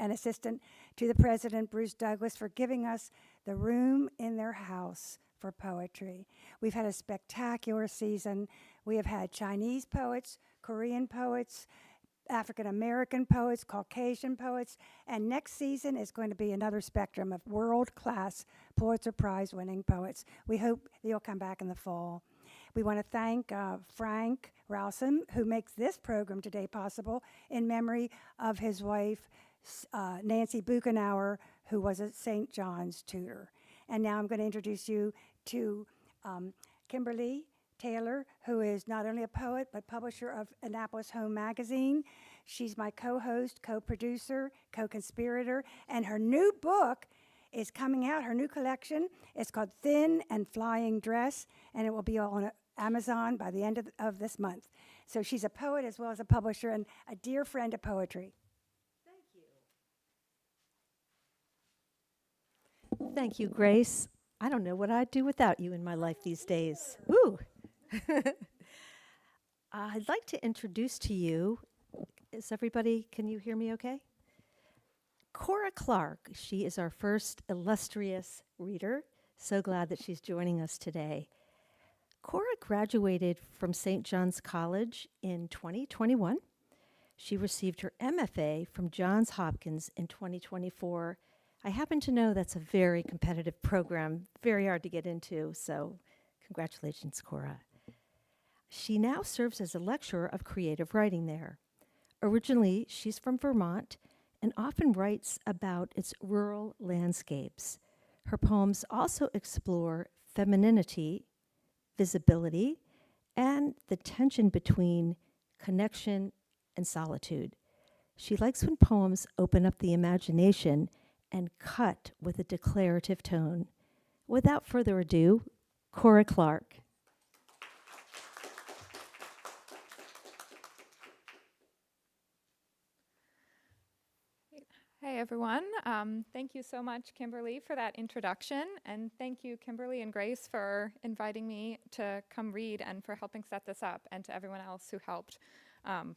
and Assistant to the President, Bruce Douglas, for giving us the room in their house for poetry. We've had a spectacular season. We have had Chinese poets, Korean poets, African American poets, Caucasian poets, and next season is going to be another spectrum of world-class Pulitzer Prize winning poets. We hope you'll come back in the fall. We want to thank Frank Rowson, who makes this program today possible, in memory of his wife, Nancy Buchenauer, who was a St. John's tutor. And now I'm going to introduce you to Kimberly Taylor, who is not only a poet, but publisher of Annapolis Home Magazine. She's my co-host, co-producer, co-conspirator, and her new book is coming out, her new collection. It's called Thin and Flying Dress, and it will be on Amazon by the end of this month. So she's a poet as well as a publisher and a dear friend of poetry. Thank you, Grace. I don't know what I'd do without you in my life these days. Woo! I'd like to introduce to you, can you hear me okay? Cora Clark. She is our first illustrious reader. So glad that she's joining us today. Cora graduated from St. John's College in 2021. She received her MFA from Johns Hopkins in 2024. I happen to know that's a very competitive program, very hard to get into, so congratulations, Cora. She now serves as a lecturer of creative writing there. Originally, she's from Vermont and often writes about its rural landscapes. Her poems also explore femininity, visibility, and the tension between connection and solitude. She likes when poems open up the imagination and cut with a declarative tone. Without further ado, Cora Clark. Hey everyone, thank you so much, Kimberly, for that introduction, and thank you, Kimberly and Grace, for inviting me to come read and for helping set this up, and to everyone else who helped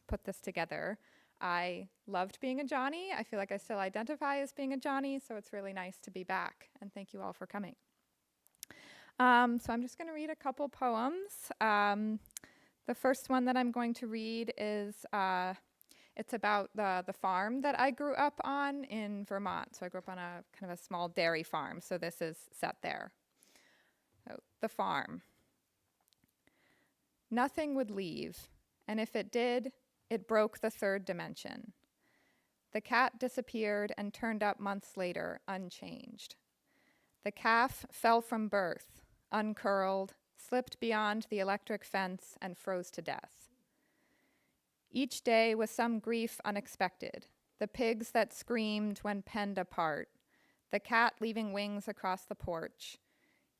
put this together. I loved being a Johnny. I feel like I still identify as being a Johnny, so it's really nice to be back, and thank you all for coming. So I'm just going to read a couple poems. The first one that I'm going to read is it's about the farm that I grew up on in Vermont. So I grew up on a kind of a small dairy farm, so this is set there. So, the farm. Nothing would leave, and if it did, it broke the third dimension. The cat disappeared and turned up months later, unchanged. The calf fell from birth, uncurled, slipped beyond the electric fence, and froze to death. Each day was some grief unexpected, the pigs that screamed when penned apart, the cat leaving wings across the porch,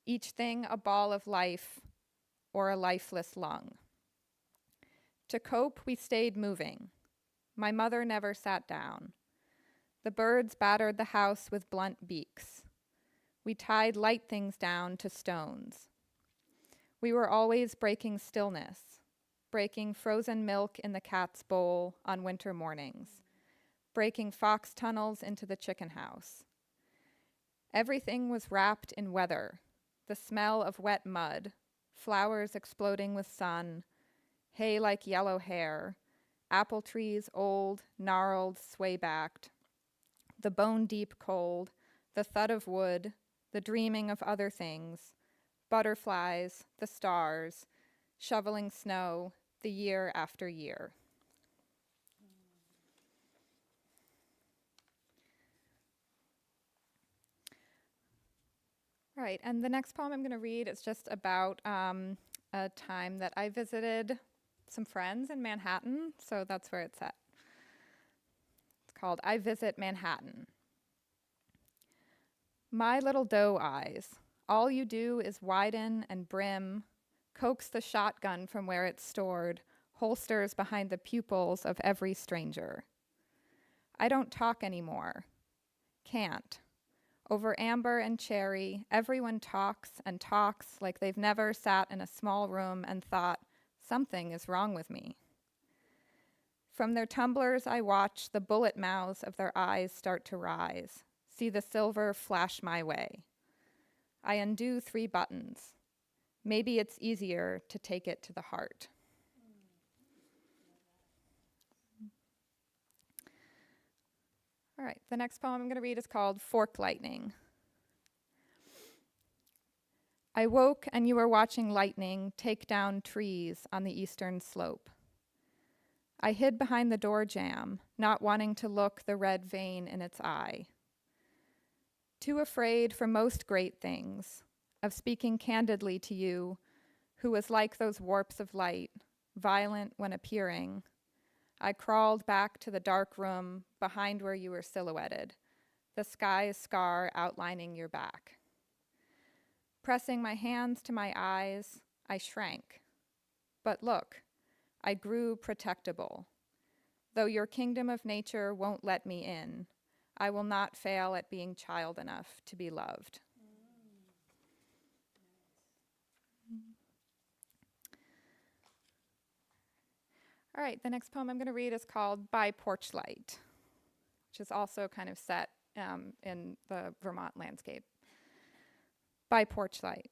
each thing a ball of life or a lifeless lung. To cope, we stayed moving. My mother never sat down. The birds battered the house with blunt beaks. We tied light things down to stones. We were always breaking stillness, breaking frozen milk in the cat's bowl on winter mornings, breaking fox tunnels into the chicken house. Everything was wrapped in weather, the smell of wet mud, flowers exploding with sun, hay like yellow hair, apple trees old, gnarled, sway-backed, the bone-deep cold, the thud of wood, the dreaming of other things, butterflies, the stars, shoveling snow, the year after year. Right, and the next poem I'm going to read is just about a time that I visited some friends in Manhattan, so that's where it's at. It's called I Visit Manhattan. My little doe eyes, all you do is widen and brim, coax the shotgun from where it's stored, holsters behind the pupils of every stranger. I don't talk anymore. Can't. Over amber and cherry, everyone talks and talks like they've never sat in a small room and thought, something is wrong with me. From their tumblers, I watch the bullet mouths of their eyes start to rise, see the silver flash my way. I undo 3 buttons. Maybe it's easier to take it to the heart. All right, the next poem I'm going to read is called Fork Lightning. I woke and you were watching lightning take down trees on the eastern slope. I hid behind the door jamb, not wanting to look the red vein in its eye. Too afraid for most great things, of speaking candidly to you, who was like those warps of light, violent when appearing, I crawled back to the dark room behind where you were silhouetted, the sky's scar outlining your back. Pressing my hands to my eyes, I shrank. But look, I grew protectable. Though your kingdom of nature won't let me in, I will not fail at being child enough to be loved. All right, the next poem I'm going to read is called By Porchlight, which is also kind of set in the Vermont landscape. By Porchlight.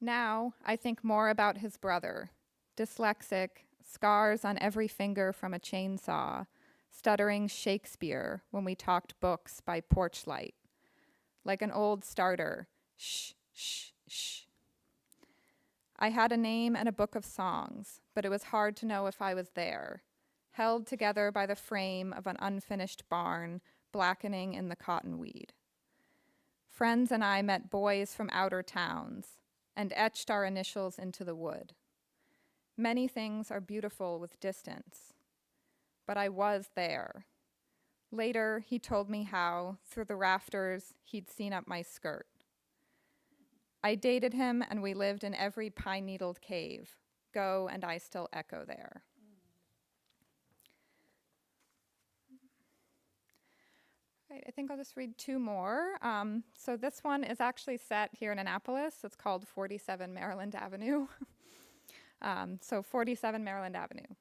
Now I think more about his brother, dyslexic, scars on every finger from a chainsaw, stuttering Shakespeare when we talked books by porchlight, like an old starter, shh, shh, shh. I had a name and a book of songs, but it was hard to know if I was there, held together by the frame of an unfinished barn blackening in the cottonweed. Friends and I met boys from outer towns and etched our initials into the wood. Many things are beautiful with distance, but I was there. Later, he told me how, through the rafters, he'd seen up my skirt. I dated him, and we lived in every pine-needled cave. Go, and I still echo there. Right, I think I'll just read 2 more. So this one is actually set here in Annapolis. It's called 47 Maryland Avenue. So 47 Maryland Avenue.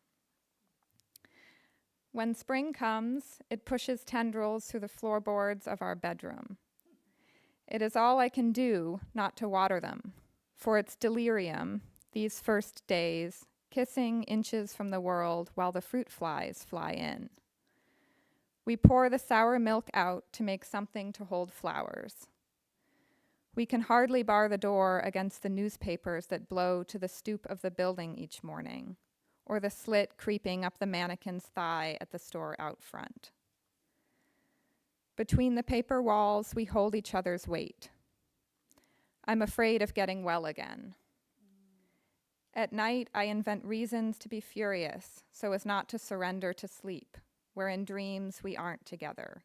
When spring comes, it pushes tendrils through the floorboards of our bedroom. It is all I can do not to water them, for it's delirium, these first days, kissing inches from the world while the fruit flies fly in. We pour the sour milk out to make something to hold flowers. We can hardly bar the door against the newspapers that blow to the stoop of the building each morning, or the slit creeping up the mannequin's thigh at the store out front. Between the paper walls, we hold each other's weight. I'm afraid of getting well again. At night, I invent reasons to be furious so as not to surrender to sleep, where in dreams we aren't together.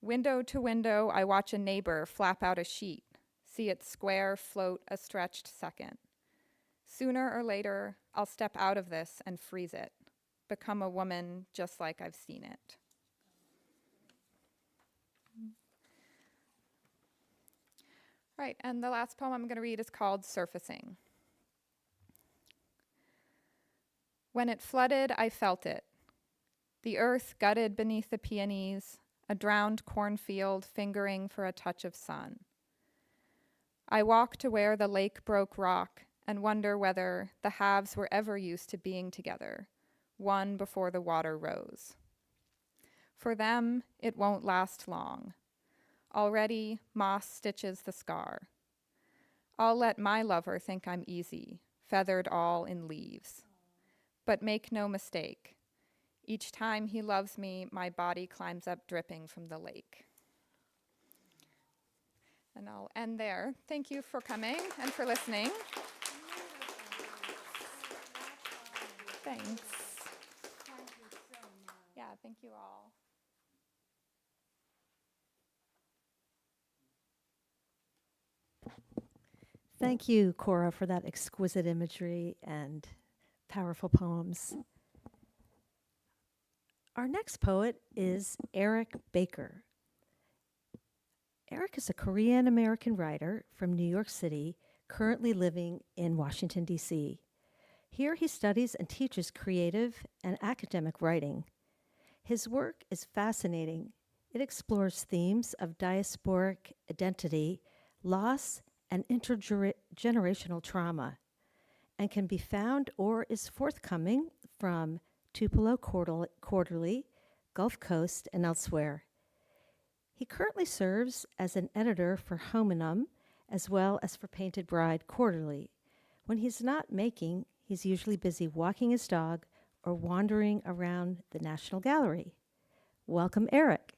Window to window, I watch a neighbor flap out a sheet, see its square float a stretched second. Sooner or later, I'll step out of this and freeze it, become a woman just like I've seen it. Right, and the last poem I'm going to read is called Surfacing. When it flooded, I felt it. The earth gutted beneath the peonies, a drowned cornfield fingering for a touch of sun. I walk to where the lake broke rock and wonder whether the halves were ever used to being together, one before the water rose. For them, it won't last long. Already, moss stitches the scar. I'll let my lover think I'm easy, feathered all in leaves. But make no mistake, each time he loves me, my body climbs up dripping from the lake. And I'll end there. Thank you for coming and for listening. Thanks. Thank you so much. Yeah, thank you all. Thank you, Cora, for that exquisite imagery and powerful poems. Our next poet is Eric Baker. Eric is a Korean-American writer from New York City, currently living in Washington, D.C. Here he studies and teaches creative and academic writing. His work is fascinating. It explores themes of diasporic identity, loss, and intergenerational trauma, and can be found or is forthcoming from Tupelo Quarterly, Gulf Coast, and elsewhere. He currently serves as an editor for Homenum as well as for Painted Bride Quarterly. When he's not making, he's usually busy walking his dog or wandering around the National Gallery. Welcome, Eric.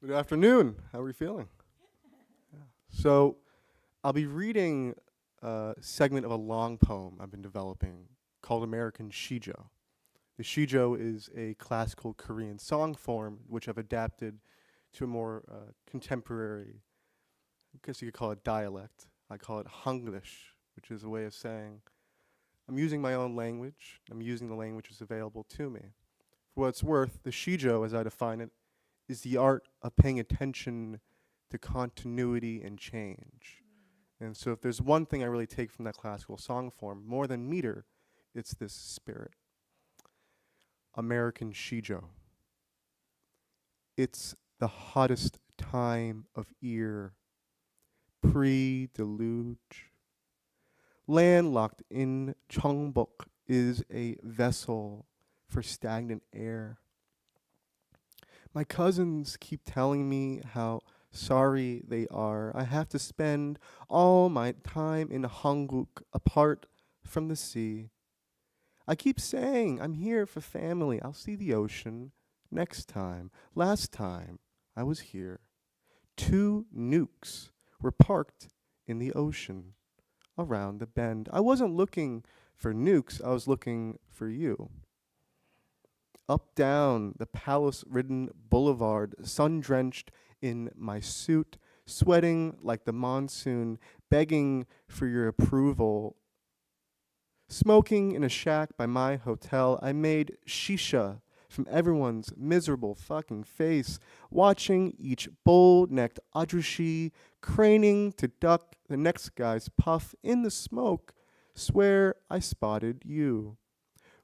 Good afternoon. How are we feeling? Yeah. So, I'll be reading a segment of a long poem I've been developing called American Shijo. The Shijo is a classical Korean song form which I've adapted to a more contemporary, I guess you could call it dialect. I call it Hanglish, which is a way of saying I'm using my own language. I'm using the language that's available to me. For what it's worth, the Shijo, as I define it, is the art of paying attention to continuity and change. And so if there's one thing I really take from that classical song form, more than meter, it's this spirit. American Shijo. It's the hottest time of year, pre-deluge. Landlocked in Cheongbuk is a vessel for stagnant air. My cousins keep telling me how sorry they are. I have to spend all my time in Hanguk apart from the sea. I keep saying I'm here for family. I'll see the ocean next time. Last time I was here, 2 nukes were parked in the ocean around the bend. I wasn't looking for nukes. I was looking for you. Up down the palace-ridden boulevard, sun-drenched in my suit, sweating like the monsoon, begging for your approval. Smoking in a shack by my hotel, I made shisha from everyone's miserable fucking face, watching each bull-necked adrushi craning to duck the next guy's puff in the smoke. Swear I spotted you.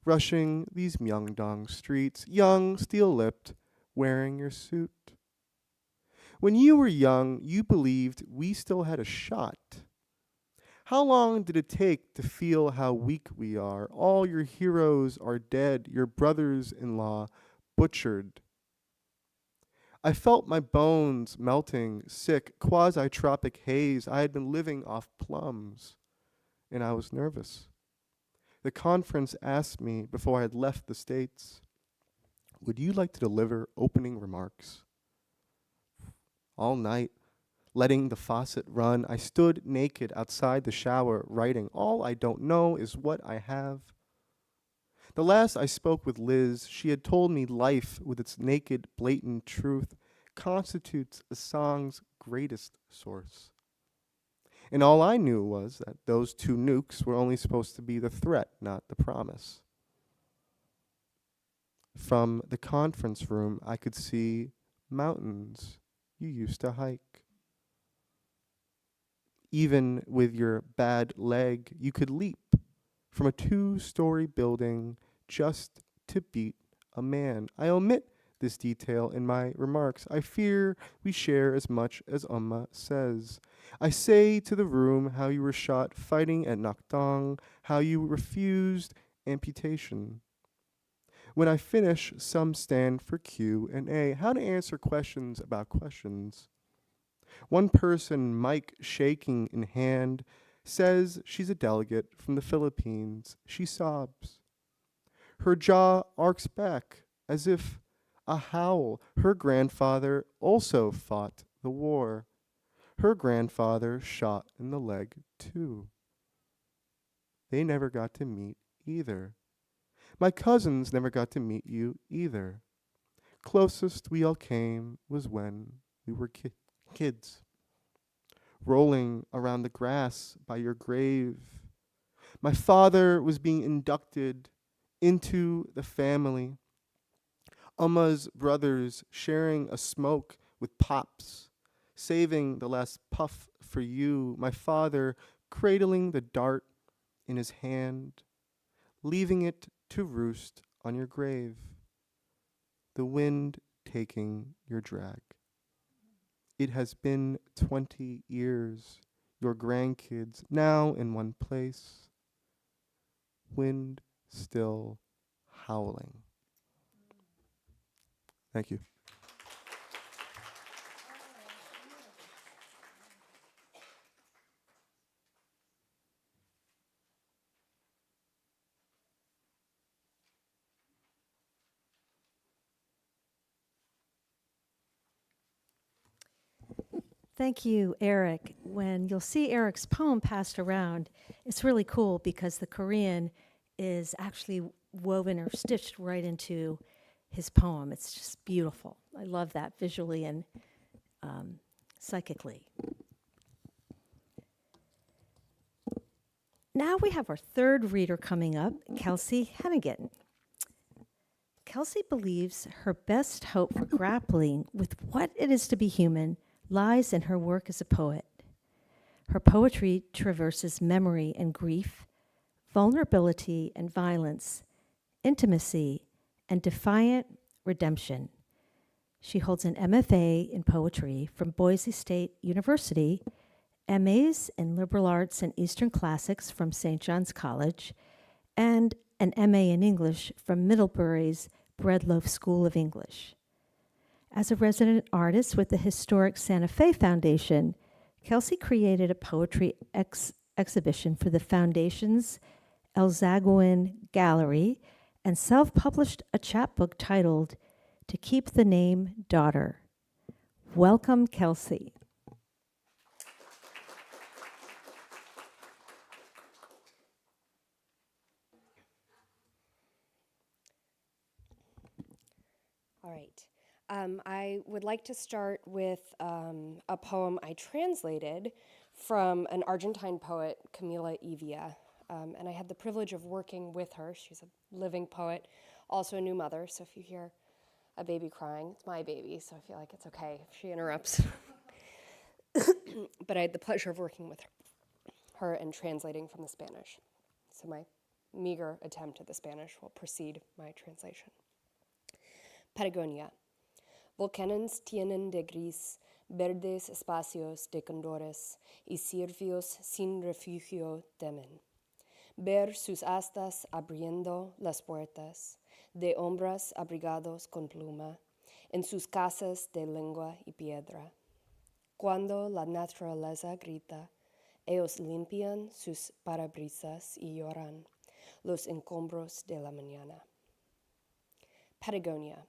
Rushing these Myeongdong streets, young, steel-lipped, wearing your suit. When you were young, you believed we still had a shot. How long did it take to feel how weak we are? All your heroes are dead, your brothers-in-law butchered. I felt my bones melting, sick, quasi-tropic haze. I had been living off plums, and I was nervous. The conference asked me before I had left the States, would you like to deliver opening remarks? All night, letting the faucet run, I stood naked outside the shower, writing, all I don't know is what I have. The last I spoke with Liz, she had told me life, with its naked, blatant truth, constitutes a song's greatest source. And all I knew was that those 2 nukes were only supposed to be the threat, not the promise. From the conference room, I could see mountains you used to hike. Even with your bad leg, you could leap from a 2-story building just to beat a man. I omit this detail in my remarks. I fear we share as much as Amma says. I say to the room how you were shot fighting at Nakdong, how you refused amputation. When I finish, some stand for Q&A, how to answer questions about questions. One person, mic shaking in hand, says she's a delegate from the Philippines. She sobs. Her jaw arcs back as if a howl. Her grandfather also fought the war. Her grandfather shot in the leg too. They never got to meet either. My cousins never got to meet you either. Closest we all came was when we were kids, rolling around the grass by your grave. My father was being inducted into the family. Amma's brothers sharing a smoke with Pops, saving the last puff for you, my father cradling the dart in his hand, leaving it to roost on your grave, the wind taking your drag. It has been 20 years, your grandkids now in one place, wind still howling. Thank you. Thank you, Eric. When you'll see Eric's poem passed around, it's really cool because the Korean is actually woven or stitched right into his poem. It's just beautiful. I love that visually and psychically. Now we have our third reader coming up, Kelsey Hennigan. Kelsey believes her best hope for grappling with what it is to be human lies in her work as a poet. Her poetry traverses memory and grief, vulnerability and violence, intimacy, and defiant redemption. She holds an MFA in poetry from Boise State University, MAs in liberal arts and Eastern classics from St. John's College, and an MA in English from Middlebury's Breadloaf School of English. As a resident artist with the historic Santa Fe Foundation, Kelsey created a poetry exhibition for the Foundation's El Zaguin Gallery and self-published a chapbook titled To Keep the Name Daughter. Welcome, Kelsey. All right. I would like to start with a poem I translated from an Argentine poet, Camila Evia. And I had the privilege of working with her. She's a living poet, also a new mother. So if you hear a baby crying, it's my baby, so I feel like it's okay if she interrupts. But I had the pleasure of working with her and translating from the Spanish. So my meager attempt at the Spanish will precede my translation. Patagonia. Volcanes tienen de gris, verdes espacios de condores, y ciervos sin refugio temen. Ver sus astas abriendo las puertas, de hombres abrigados con pluma, en sus casas de lengua y piedra. Cuando la naturaleza grita, ellos limpian sus parabrisas y lloran los escombros de la mañana. Patagonia.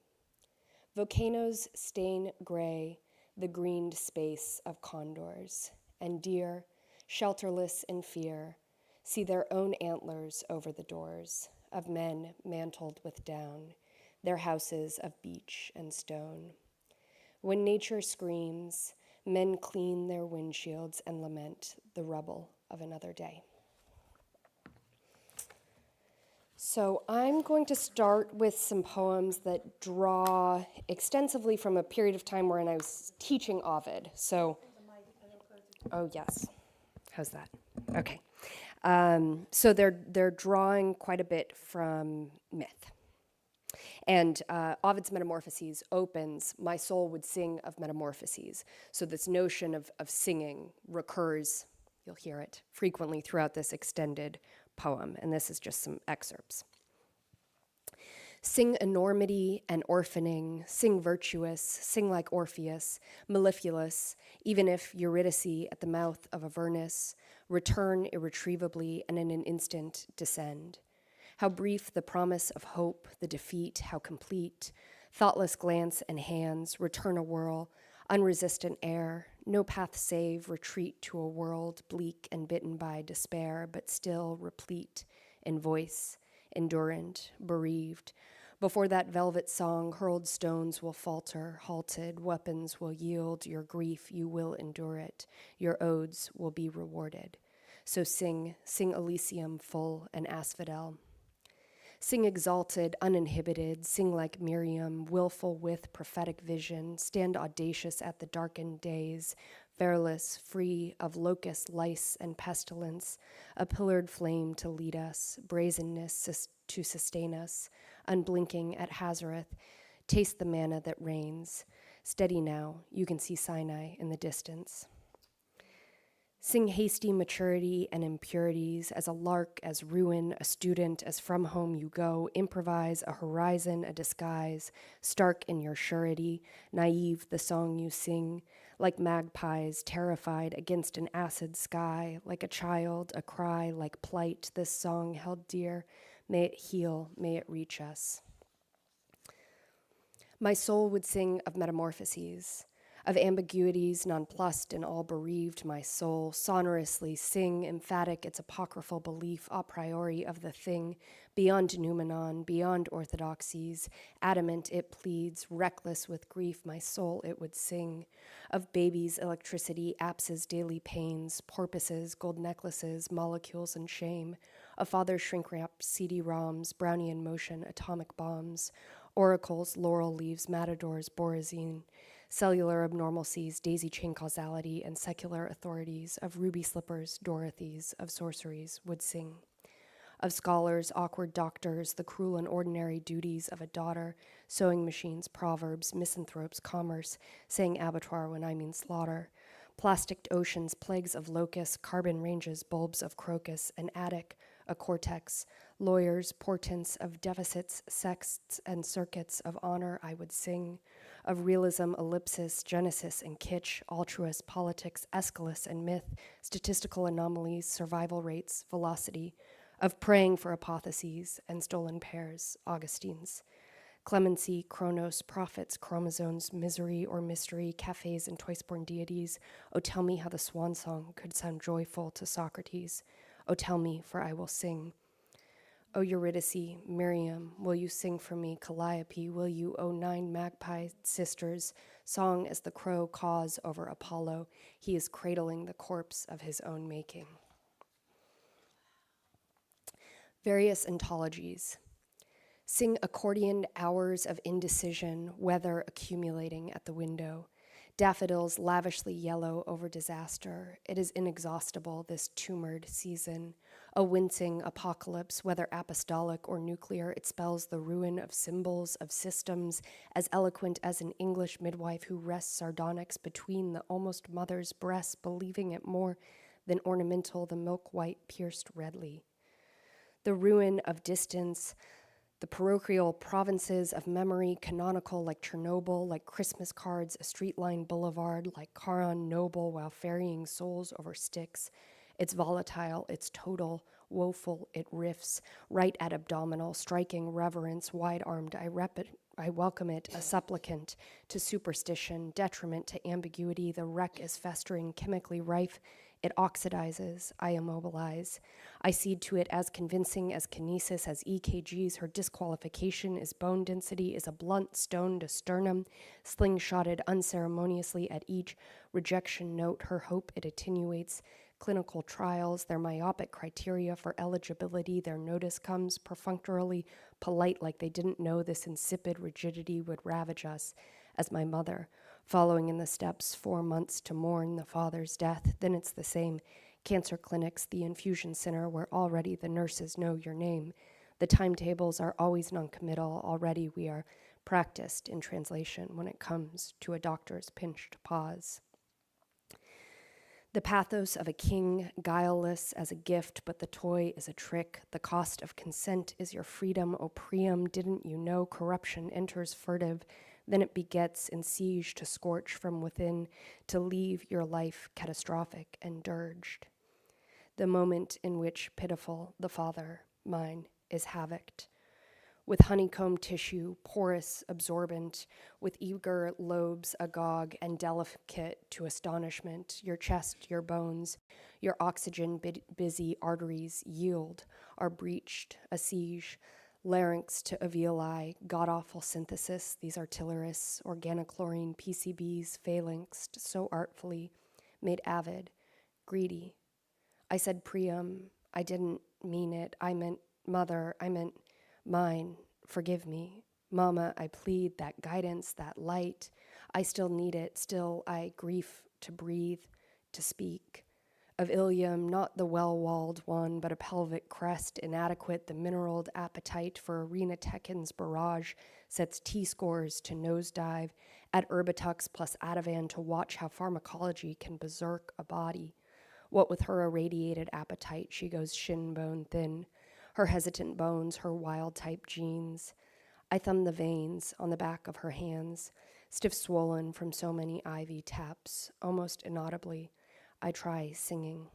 Volcanoes stain gray the greened space of condors, and deer, shelterless in fear, see their own antlers over the doors of men mantled with down, their houses of beach and stone. When nature screams, men clean their windshields and lament the rubble of another day. So I'm going to start with some poems that draw extensively from a period of time when I was teaching Ovid. So, oh yes, how's that? Okay. So they're drawing quite a bit from myth. And Ovid's Metamorphoses opens, "My soul would sing of metamorphoses." So this notion of singing recurs, you'll hear it frequently throughout this extended poem, and this is just some excerpts. Sing enormity and orphaning, sing virtuous, sing like Orpheus, mellifluous, even if Eurydice at the mouth of Avernus, return irretrievably and in an instant descend. How brief the promise of hope, the defeat, how complete, thoughtless glance and hands, return a whirl, unresistant air, no path save, retreat to a world bleak and bitten by despair, but still replete in voice, endurant, bereaved. Before that velvet song, hurled stones will falter, halted, weapons will yield, your grief, you will endure it, your odes will be rewarded. So sing, sing Elysium full and asphodel. Sing exalted, uninhibited, sing like Miriam, willful with prophetic vision, stand audacious at the darkened days, fareless, free of locust, lice, and pestilence, a pillared flame to lead us, brazenness to sustain us, unblinking at Hazareth, taste the manna that rains. Steady now, you can see Sinai in the distance. Sing hasty maturity and impurities, as a lark, as ruin, a student, as from home you go, improvise a horizon, a disguise, stark in your surety, naive the song you sing, like magpies terrified against an acid sky, like a child, a cry, like plight, this song held dear, may it heal, may it reach us. My soul would sing of metamorphoses, of ambiguities nonplussed and all bereaved, my soul sonorously sing, emphatic its apocryphal belief a priori of the thing, beyond noumenon, beyond orthodoxies, adamant it pleads, reckless with grief, my soul it would sing, of babies' electricity, apses' daily pains, porpoises, gold necklaces, molecules and shame, of father's shrink-wrapped CD-ROMs, Brownian motion, atomic bombs, oracles, laurel leaves, matadors, borazine, cellular abnormalcies, daisy chain causality, and secular authorities, of ruby slippers, Dorothys, of sorceries, would sing. Of scholars, awkward doctors, the cruel and ordinary duties of a daughter, sewing machines, proverbs, misanthropes, commerce, saying abattoir when I mean slaughter, plasticed oceans, plagues of locusts, carbon ranges, bulbs of crocus, an attic, a cortex, lawyers, portents of deficits, sexts, and circuits of honor I would sing, of realism, ellipsis, genesis, and kitsch, altruist, politics, Aeschylus, and myth, statistical anomalies, survival rates, velocity, of praying for apotheoses and stolen pairs, Augustine's, clemency, chronos, prophets, chromosomes, misery or mystery, cafes and twice-born deities. Oh, tell me how the swan song could sound joyful to Socrates. Oh, tell me, for I will sing. O Eurydice, Miriam, will you sing for me? Calliope, will you, O 9 magpie sisters, song as the crow caws over Apollo? He is cradling the corpse of his own making. Various ontologies. Sing accordion hours of indecision, weather accumulating at the window. Daffodils lavishly yellow over disaster. It is inexhaustible, this tumored season. A wincing apocalypse, whether apostolic or nuclear, it spells the ruin of symbols, of systems, as eloquent as an English midwife who rests sardonyx between the almost mother's breasts, believing it more than ornamental, the milk white pierced redly. The ruin of distance, the parochial provinces of memory, canonical like Chernobyl, like Christmas cards, a street-line boulevard, like Charon noble while ferrying souls over Styx. It's volatile, it's total, woeful, it riffs, right at abdominal, striking reverence, wide-armed, I welcome it, a supplicant to superstition, detriment to ambiguity, the wreck is festering, chemically rife, it oxidizes, I immobilize. I cede to it as convincing as kinesis, as EKGs. Her disqualification is bone density, is a blunt stone to sternum, slingshotted unceremoniously at each rejection note. Her hope, it attenuates. Clinical trials, their myopic criteria for eligibility, their notice comes perfunctorily polite like they didn't know this insipid rigidity would ravage us, as my mother, following in the steps 4 months to mourn the father's death. Then it's the same. Cancer clinics, the infusion center where already the nurses know your name. The timetables are always non-committal. Already we are practiced in translation when it comes to a doctor's pinched pause. The pathos of a king, guileless as a gift, but the toy is a trick. The cost of consent is your freedom. O Priam, didn't you know corruption enters furtive? Then it begets in siege to scorch from within, to leave your life catastrophic and dirged. The moment in which pitiful the father, mine, is havocked. With honeycomb tissue, porous, absorbent, with eager lobes agog and delicate to astonishment, your chest, your bones, your oxygen-busy arteries yield, are breached, a siege, larynx to alveoli, god-awful synthesis, these artillerists, organochlorine PCBs phalanxed so artfully, made avid, greedy. I said Priam, I didn't mean it, I meant mother, I meant Mine, forgive me. Mama, I plead that guidance, that light. I still need it, still I grief to breathe, to speak. Of Ilium, not the well-walled one, but a pelvic crest, inadequate, the mineraled appetite for Arena Tekken's barrage sets T-scores to nosedive, at Erbitux plus Ativan to watch how pharmacology can berserk a body. What with her irradiated appetite, she goes shin bone thin, her hesitant bones, her wild-type genes. I thumb the veins on the back of her hands, stiff swollen from so many IV taps, almost inaudibly. I try singing.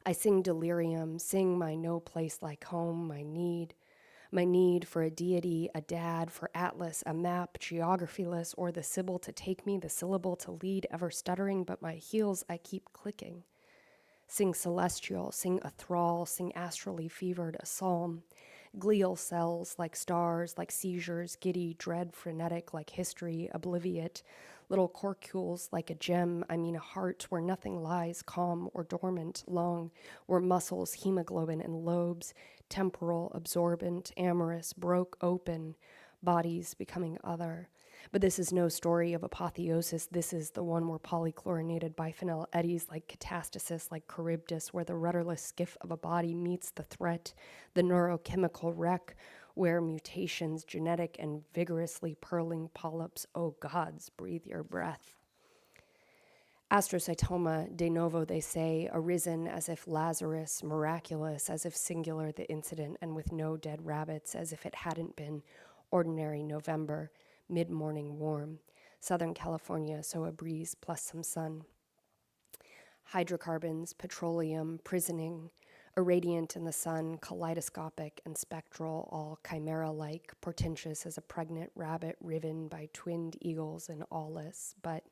I sing delirium, sing my no place like home, my need for a deity, a dad, for atlas, a map, geographyless, or the sybil to take me, the syllable to lead, ever stuttering, but my heels I keep clicking. Sing celestial, sing a thrall, sing astrally fevered, a psalm. Glial cells like stars, like seizures, giddy, dread, frenetic, like history, obliviate. Little corcules like a gem, I mean a heart where nothing lies calm or dormant, long, where muscles, hemoglobin, and lobes, temporal, absorbent, amorous, broke open, bodies becoming other. But this is no story of apotheosis. This is the one where polychlorinated biphenyl eddies like catastasis, like Charybdis, where the rudderless skiff of a body meets the threat, the neurochemical wreck, where mutations, genetic and vigorously purling polyps, oh gods, breathe your breath. Astrocytoma, de novo they say, arisen as if Lazarus, miraculous, as if singular the incident, and with no dead rabbits, as if it hadn't been ordinary November, mid-morning warm. Southern California, so a breeze plus some sun. Hydrocarbons, petroleum, prisoning, irradiant in the sun, kaleidoscopic and spectral, all chimera-like, portentous as a pregnant rabbit riven by twinned eagles and awless, but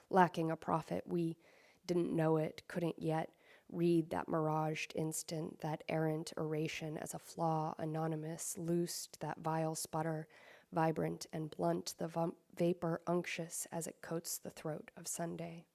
lacking a prophet, we didn't know it, couldn't yet read that miraged instant, that errant oration as a flaw, anonymous, loosed, that vile sputter, vibrant and blunt, the vapor unctuous as it coats the throat of Sunday.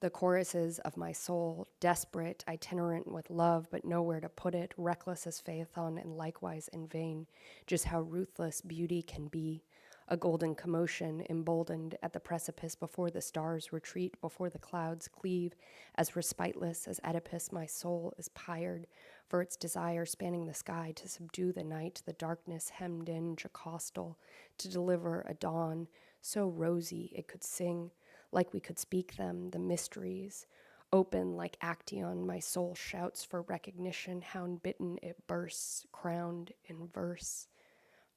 The choruses of my soul, desperate, itinerant with love, but nowhere to put it, reckless as Phaethon and likewise in vain, just how ruthless beauty can be. A golden commotion, emboldened at the precipice before the stars retreat, before the clouds cleave. As respiteless as Oedipus, my soul is pired, for its desire spanning the sky to subdue the night, the darkness hemmed in, jocostal, to deliver a dawn so rosy it could sing, like we could speak them, the mysteries. Open like Actaeon, my soul shouts for recognition, hound-bitten it bursts, crowned in verse.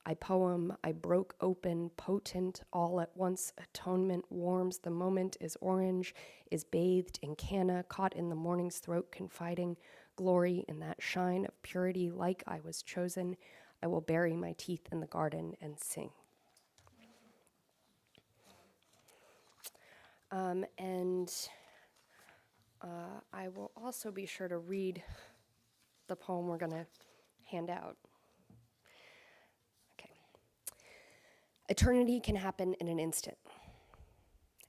I poem, I broke open, potent, all at once, atonement warms, the moment is orange, is bathed in canna, caught in the morning's throat, confiding, glory in that shine of purity, like I was chosen, I will bury my teeth in the garden and sing. I will also be sure to read the poem we're going to hand out. Okay. Eternity can happen in an instant.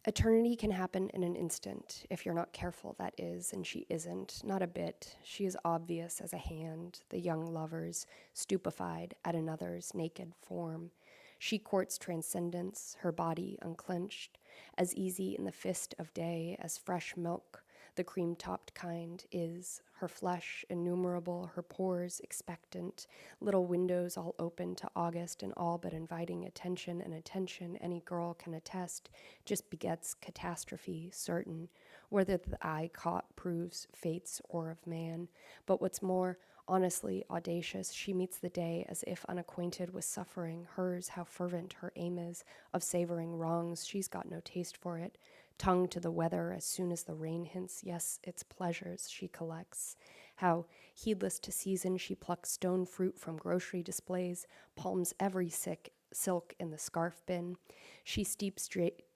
Eternity can happen in an instant, if you're not careful, that is, and she isn't, not a bit. She is obvious as a hand, the young lovers, stupefied at another's naked form. She courts transcendence, her body unclenched, as easy in the fist of day as fresh milk, the cream-topped kind, is, her flesh innumerable, her pores expectant, little windows all open to August and all but inviting attention, and attention, any girl can attest, just begets catastrophe, certain, whether the eye caught proves fate's or of man. But what's more, honestly audacious, she meets the day as if unacquainted with suffering, hers how fervent her aim is, of savoring wrongs, she's got no taste for it, tongue to the weather as soon as the rain hints, yes, its pleasures she collects. How, heedless to season, she plucks stone fruit from grocery displays, palms every silk in the scarf bin. She steeps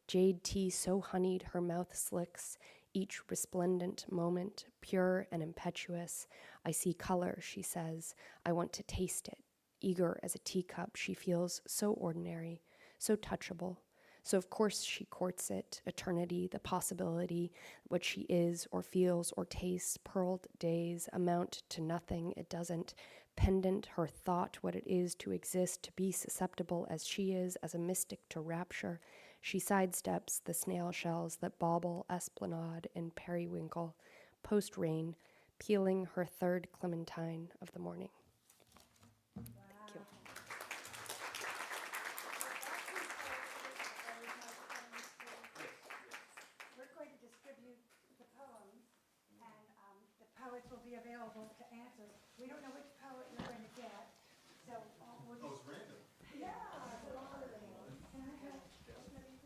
jade tea so honeyed her mouth slicks, each resplendent moment, pure and impetuous. I see color, she says. I want to taste it. Eager as a teacup, she feels so ordinary, so touchable. So of course she courts it, eternity, the possibility, what she is or feels or tastes, pearled days amount to nothing, it doesn't. Pendant her thought, what it is to exist, to be susceptible as she is, as a mystic to rapture. She sidesteps the snail shells that bauble esplanade and periwinkle, post-rain, peeling her third clementine of the morning. Thank you. We're going to distribute the poems, and the poets will be available to answer. We don't know which poet you're going to get, so we'll just... it's random. Yeah, it's a lot of them. Can I have everything?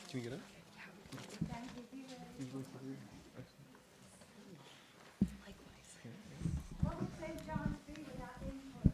Can we get it? Thank you. Be ready. What would St. John's be without input?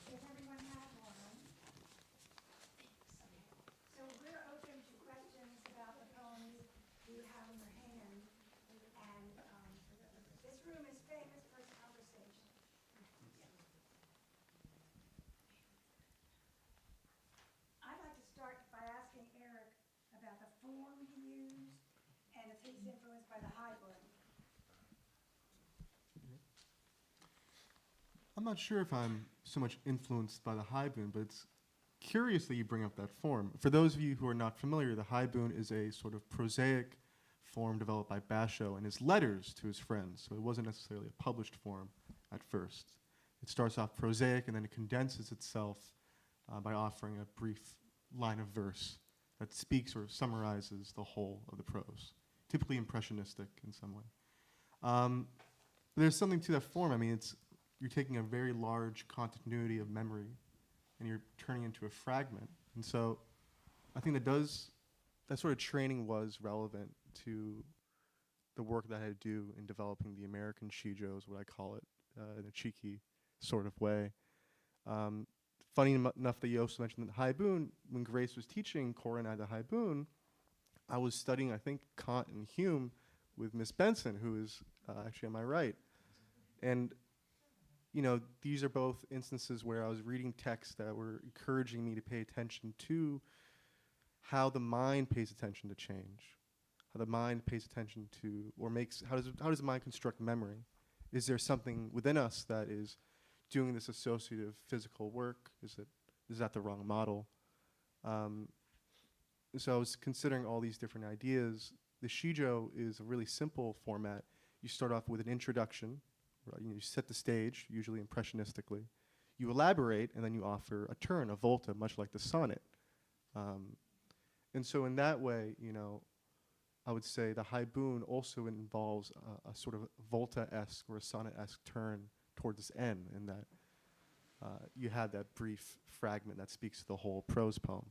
Does everyone have one? So we're open to questions about the poems you have in your hand. And this room is famous for its conversation. I'd like to start by asking Eric about the form he used and if he's influenced by the hybrid. I'm not sure if I'm so much influenced by the haibun, but it's curious that you bring up that form. For those of you who are not familiar, the haibun is a sort of prosaic form developed by Basho in his letters to his friends. So it wasn't necessarily a published form at first. It starts off prosaic and then it condenses itself by offering a brief line of verse that speaks or summarizes the whole of the prose, typically impressionistic in some way. There's something to that form. I mean, you're taking a very large continuity of memory and you're turning it into a fragment. And so I think that sort of training was relevant to the work that I had to do in developing the American shijo, is what I call it, in a cheeky sort of way. Funny enough that you also mentioned that haibun, when Grace was teaching Cora and I the haibun, I was studying, I think, Kant and Hume with Miss Benson, who is actually on my right. And you know, these are both instances where I was reading texts that were encouraging me to pay attention to how the mind pays attention to change, how the mind pays attention to, or how does the mind construct memory? Is there something within us that is doing this associative physical work? Is that the wrong model? So I was considering all these different ideas. The shijo is a really simple format. You start off with an introduction. Right, you set the stage, usually impressionistically. You elaborate, and then you offer a turn, a volta, much like the sonnet. And so in that way, you know, I would say the haibun also involves a sort of volta-esque or a sonnet-esque turn towards this end, in that you have that brief fragment that speaks to the whole prose poem.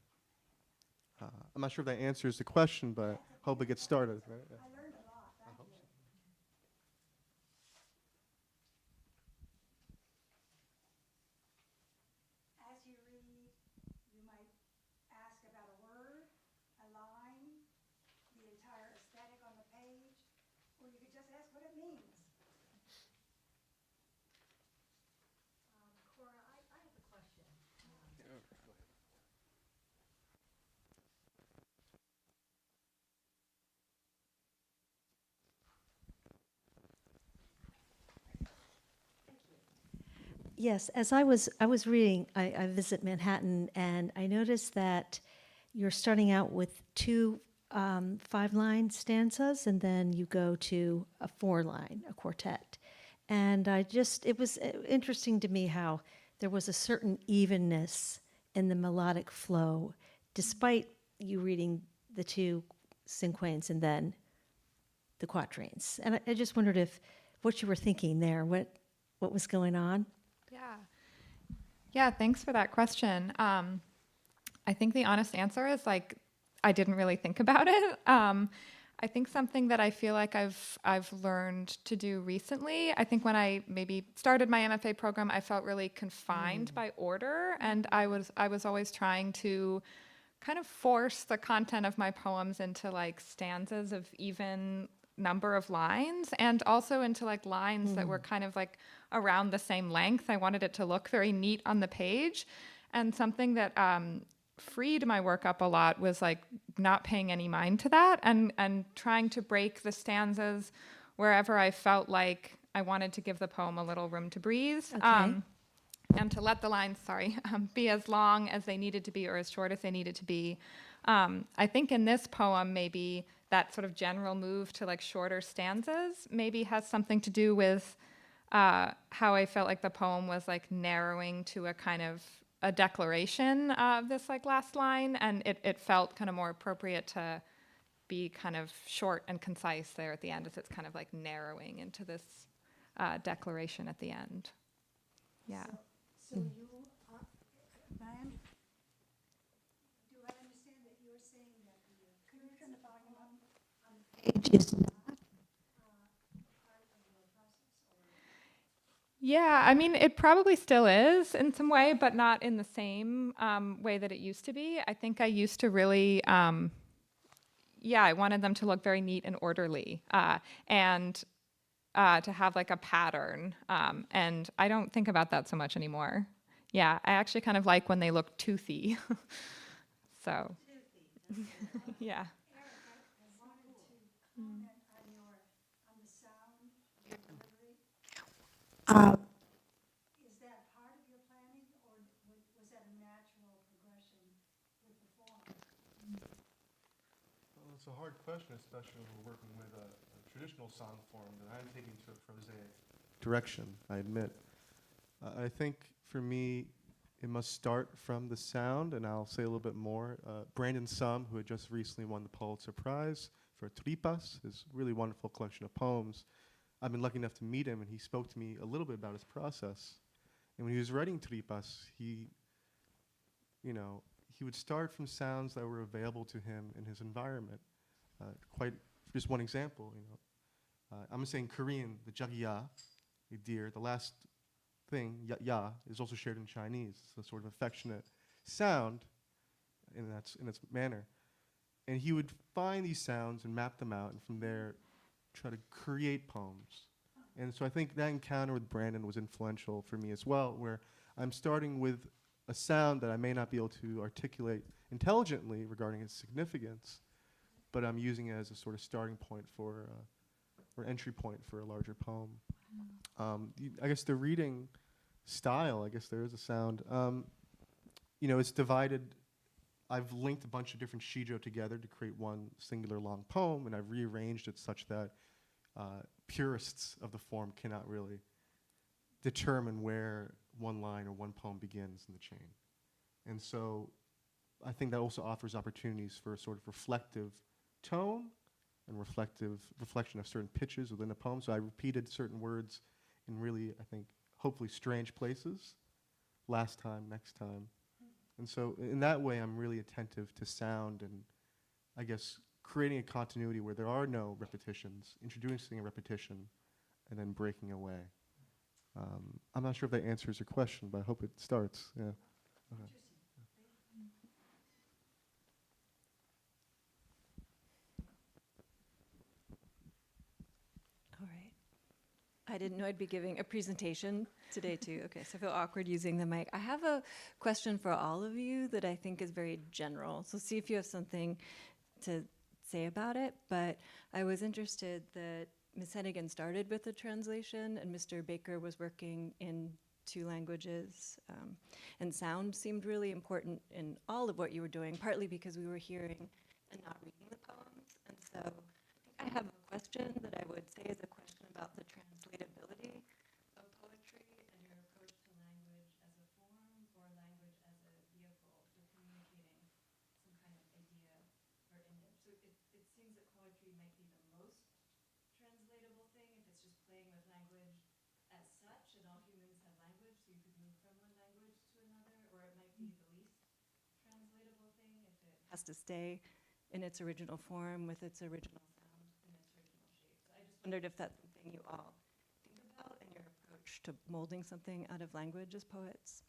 I'm not sure if that answers the question, but hope it gets started. Right? Yeah. I learned a lot. Thank you. As you read, you might ask about a word, a line, the entire aesthetic on the page, or you could just ask what it means. Cora, I have a question. Yes, as I was reading, I visit Manhattan, and I noticed that you're starting out with two 5-line stanzas, and then you go to a 4-line, a quartet. And it was interesting to me how there was a certain evenness in the melodic flow, despite you reading the two cinquains and then the quatrains. And I just wondered if what you were thinking there, what was going on? Yeah. Yeah, thanks for that question. I think the honest answer is like I didn't really think about it. I think something that I feel like I've learned to do recently. I think when I maybe started my MFA program, I felt really confined by order, and I was always trying to kind of force the content of my poems into like stanzas of even number of lines, and also into like lines that were kind of like around the same length. I wanted it to look very neat on the page, and something that freed my work up a lot was like not paying any mind to that, and trying to break the stanzas wherever I felt like I wanted to give the poem a little room to breathe. Okay. And to let the lines, be as long as they needed to be or as short as they needed to be. I think in this poem, maybe that sort of general move to like shorter stanzas maybe has something to do with how I felt like the poem was like narrowing to a kind of a declaration of this like last line, and it felt kind of more appropriate to be kind of short and concise there at the end, as it's kind of like narrowing into this declaration at the end. Yeah. So you, Diane, do I understand that you're saying that could you turn the volume on the page is not part of your process? Yeah, I mean, it probably still is in some way, but not in the same way that it used to be. I think I used to really, I wanted them to look very neat and orderly, and to have like a pattern. And I don't think about that so much anymore. Yeah, I actually kind of like when they look toothy. So, yeah. Eric, I wanted to comment on the sound, your delivery. Is that part of your planning, or was that a natural progression with the form? Well, it's a hard question, especially when we're working with a traditional song form that I'm taking to a prosaic direction, I admit. I think for me, it must start from the sound, and I'll say a little bit more. Brandon Sum, who had just recently won the Pulitzer Prize for Tripas, his really wonderful collection of poems, I've been lucky enough to meet him, and he spoke to me a little bit about his process. And when he was writing Tripas, he would start from sounds that were available to him in his environment. Just one example, I'm saying Korean, the jagya, a deer, the last thing, ya, is also shared in Chinese. It's a sort of affectionate sound in its manner. And he would find these sounds and map them out, and from there try to create poems. And so I think that encounter with Brandon was influential for me as well, where I'm starting with a sound that I may not be able to articulate intelligently regarding its significance, but I'm using it as a sort of starting point or entry point for a larger poem. I guess the reading style, I guess there is a sound. It's divided. I've linked a bunch of different shijo together to create one singular long poem, and I've rearranged it such that purists of the form cannot really determine where one line or one poem begins in the chain. And so I think that also offers opportunities for a sort of reflective tone and reflection of certain pitches within a poem. So I repeated certain words in really, I think, hopefully strange places, last time, next time. And so in that way, I'm really attentive to sound and, I guess, creating a continuity where there are no repetitions, introducing a repetition, and then breaking away. I'm not sure if that answers your question, but I hope it starts. Yeah. Okay. All right. I didn't know I'd be giving a presentation today too. Okay, so I feel awkward using the mic. I have a question for all of you that I think is very general. So see if you have something to say about it. But I was interested that Ms. Hennigan started with the translation and Mr. Baker was working in 2 languages. And sound seemed really important in all of what you were doing, partly because we were hearing and not reading the poems. And so I have a question that I would say is a question about the translatability of poetry and your approach to language as a form or language as a vehicle for communicating some kind of idea or image. So it seems has to stay in its original form with its original sound and its original shape. So I just wondered if that's something you all think about in your approach to molding something out of language as poets.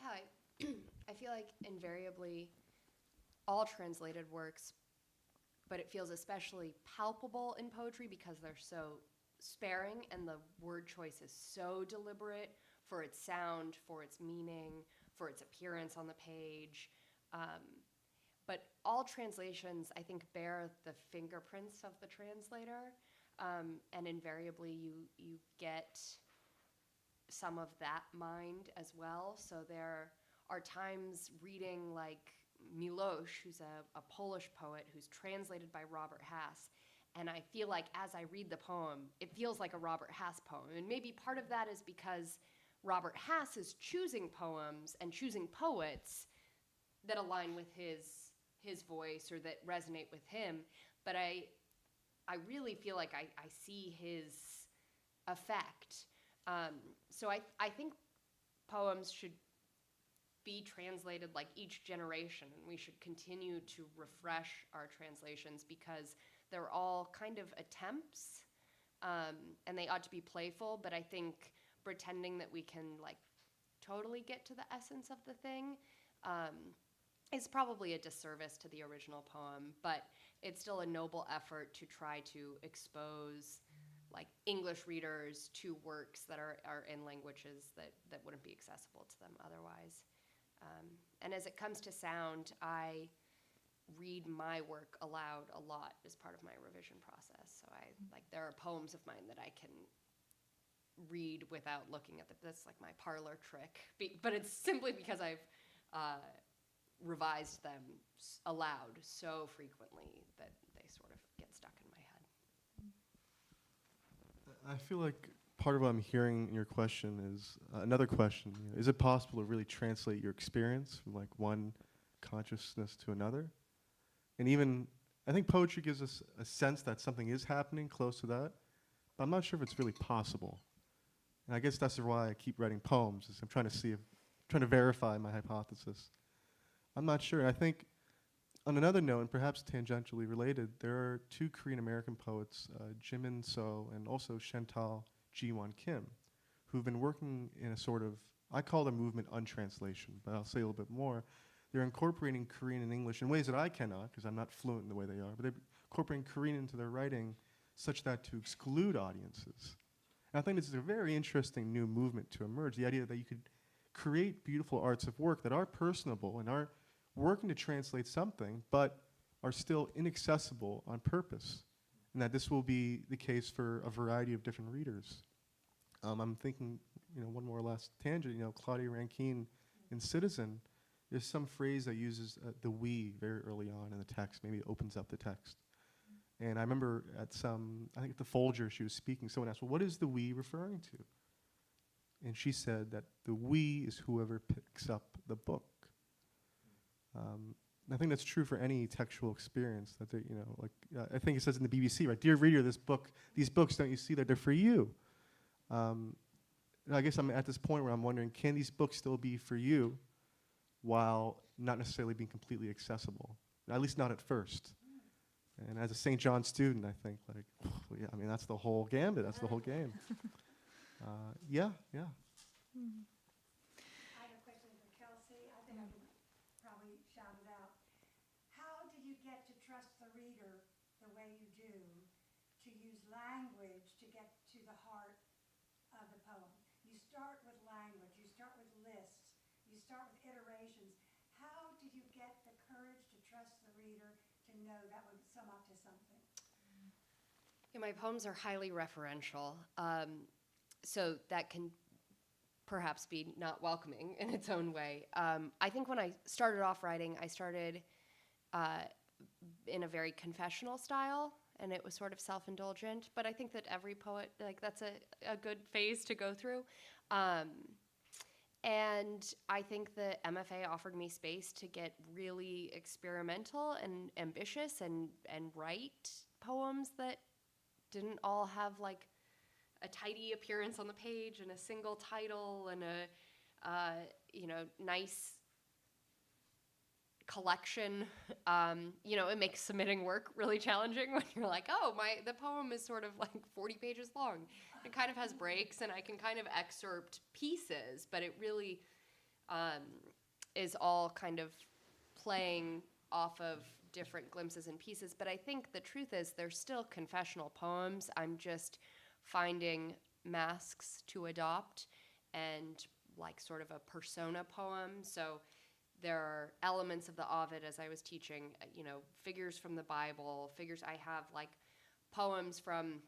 Yeah, I feel like invariably all translated works, but it feels especially palpable in poetry because they're so sparing and the word choice is so deliberate for its sound, for its meaning, for its appearance on the page. But all translations, I think, bear the fingerprints of the translator, and invariably you get some of that mind as well. So there are times reading like Milosz, who's a Polish poet who's translated by Robert Hass, and I feel like as I read the poem, it feels like a Robert Hass poem. And maybe part of that is because Robert Hass is choosing poems and choosing poets that align with his voice or that resonate with him. But I really feel like I see his effect. So I think poems should be translated like each generation, and we should continue to refresh our translations because they're all kind of attempts, and they ought to be playful, but I think pretending that we can like totally get to the essence of the thing is probably a disservice to the original poem, but it's still a noble effort to try to expose like English readers to works that are in languages that wouldn't be accessible to them otherwise. And as it comes to sound, I read my work aloud a lot as part of my revision process. So there are poems of mine that I can read without looking at that's like my parlor trick. But it's simply because I've revised them aloud so frequently that they sort of get stuck in my head. I feel like part of what I'm hearing in your question is another question. You know, is it possible to really translate your experience from like one consciousness to another? And even, I think poetry gives us a sense that something is happening close to that, but I'm not sure if it's really possible. And I guess that's why I keep writing poems, is I'm trying to verify my hypothesis. I'm not sure. I think on another note, and perhaps tangentially related, there are two Korean American poets, Jimin So and also Chantal Ji-won Kim, who've been working in a sort of, I call the movement untranslation, but I'll say a little bit more. They're incorporating Korean and English in ways that I cannot, because I'm not fluent in the way they are, but they're incorporating Korean into their writing such that to exclude audiences. And I think this is a very interesting new movement to emerge, the idea that you could create beautiful arts of work that are personable and are working to translate something, but are still inaccessible on purpose, and that this will be the case for a variety of different readers. I'm thinking, one more last tangent, Claudia Rankine in Citizen, there's some phrase that uses the we very early on in the text, maybe it opens up the text. And I remember I think at the Folger she was speaking, someone asked, well, what is the we referring to? And she said that the we is whoever picks up the book. I think that's true for any textual experience. That I think it says in the BBC, right? Dear reader, these books, don't you see that they're for you? I guess I'm at this point where I'm wondering, can these books still be for you, while not necessarily being completely accessible? At least not at first. And as a St. John student, I think, that's the whole gambit. That's the whole game. Yeah. I have a question for Kelsey. I think I can probably shout it out. How did you get to trust the reader the way you do, to use language to get to the heart of the poem? You start with language, you start with lists, you start with iterations. How did you get the courage to trust the reader to know that would sum up to something? Yeah, my poems are highly referential, so that can perhaps be not welcoming in its own way. I think when I started off writing, I started in a very confessional style, and it was sort of self-indulgent, but I think that every poet, that's a good phase to go through. And I think the MFA offered me space to get really experimental and ambitious and write poems that didn't all have a tidy appearance on the page and a single title and a nice collection. It makes submitting work really challenging when you're like, oh, the poem is sort of like 40 pages long. It kind of has breaks, and I can kind of excerpt pieces, but it really is all kind of playing off of different glimpses and pieces. But I think the truth is they're still confessional poems. I'm just finding masks to adopt and like sort of a persona poem. So there are elements of the Ovid, as I was teaching, figures from the Bible, figures. I have like poems from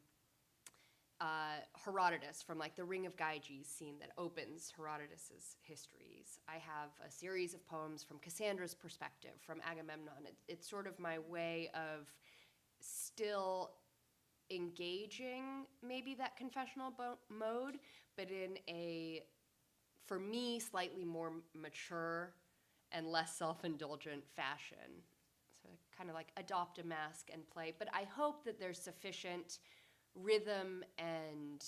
Herodotus, from like the Ring of Gyges scene that opens Herodotus's histories. I have a series of poems from Cassandra's perspective, from Agamemnon. It's sort of my way of still engaging maybe that confessional mode, but in a, for me, slightly more mature and less self-indulgent fashion. So kind of like adopt a mask and play. But I hope that there's sufficient rhythm and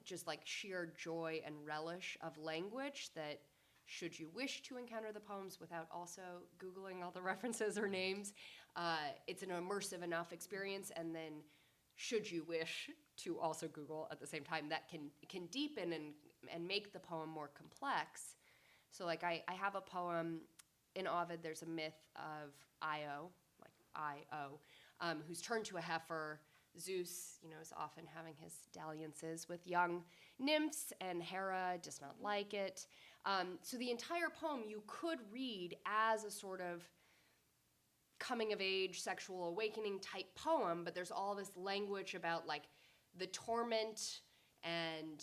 just like sheer joy and relish of language that should you wish to encounter the poems without also Googling all the references or names, it's an immersive enough experience. And then should you wish to also Google at the same time, that can deepen and make the poem more complex. So like I have a poem in Ovid, there's a myth of Io, like I-O, who's turned to a heifer. Zeus, is often having his dalliances with young nymphs, and Hera does not like it. So the entire poem you could read as a sort of coming of age, sexual awakening type poem, but there's all this language about like the torment and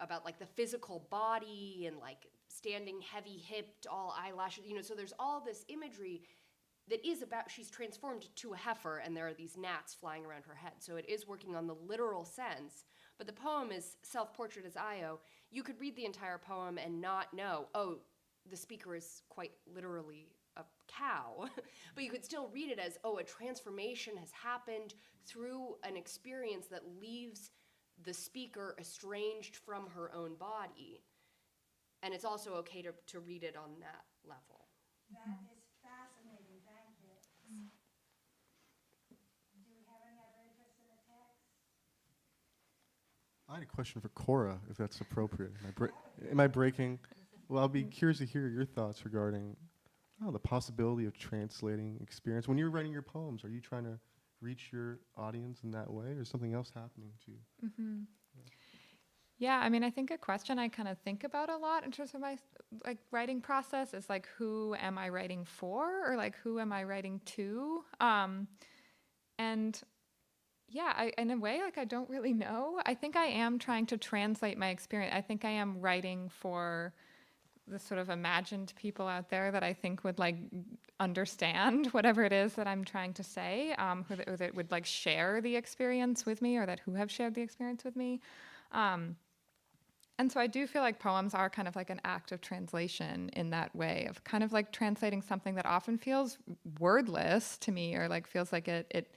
about like the physical body and like standing heavy-hipped, all eyelashes, so there's all this imagery that is about, she's transformed to a heifer and there are these gnats flying around her head. So it is working on the literal sense, but the poem is self-portrait as Io. You could read the entire poem and not know, oh, the speaker is quite literally a cow, but you could still read it as, oh, a transformation has happened through an experience that leaves the speaker estranged from her own body. And it's also okay to read it on that level. That is fascinating. Thank you. Do we have any other interest in the text? I had a question for Cora, if that's appropriate. Am I breaking? Well, I'll be curious to hear your thoughts regarding the possibility of translating experience. When you're writing your poems, are you trying to reach your audience in that way, or is something else happening to you? Mm-hmm. Yeah, I mean, I think a question I kind of think about a lot in terms of my like writing process is like, who am I writing for, or like who am I writing to? And yeah, in a way, like I don't really know. I think I am trying to translate my experience. I think I am writing for the sort of imagined people out there that I think would like understand whatever it is that I'm trying to say, who that would like share the experience with me, or that who have shared the experience with me. And so I do feel like poems are kind of like an act of translation in that way, of kind of like translating something that often feels wordless to me, or like feels like it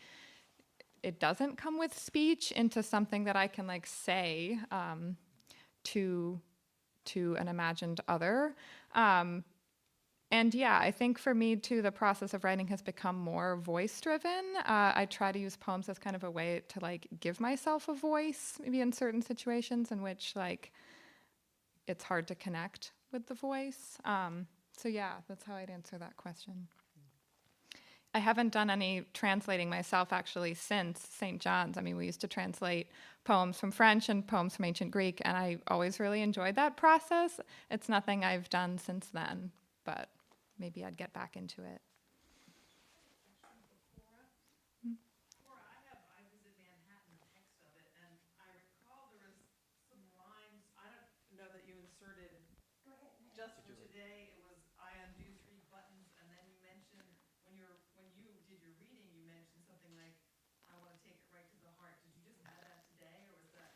doesn't come with speech, into something that I can like say to an imagined other. And yeah, I think for me too, the process of writing has become more voice driven. I try to use poems as kind of a way to like give myself a voice, maybe in certain situations in which like it's hard to connect with the voice. So yeah, that's how I'd answer that question. I haven't done any translating myself actually since St. John's. I mean, we used to translate poems from French and poems from ancient Greek, and I always really enjoyed that process. It's nothing I've done since then, but maybe I'd get back into it. I visit Manhattan, the text of it, and I recall there was some lines, I don't know that you inserted, just for today, it was, I undo 3 buttons, and then you mentioned, when you did your reading, you mentioned something like, I want to take it right to the heart. Did you just add that today, or was that?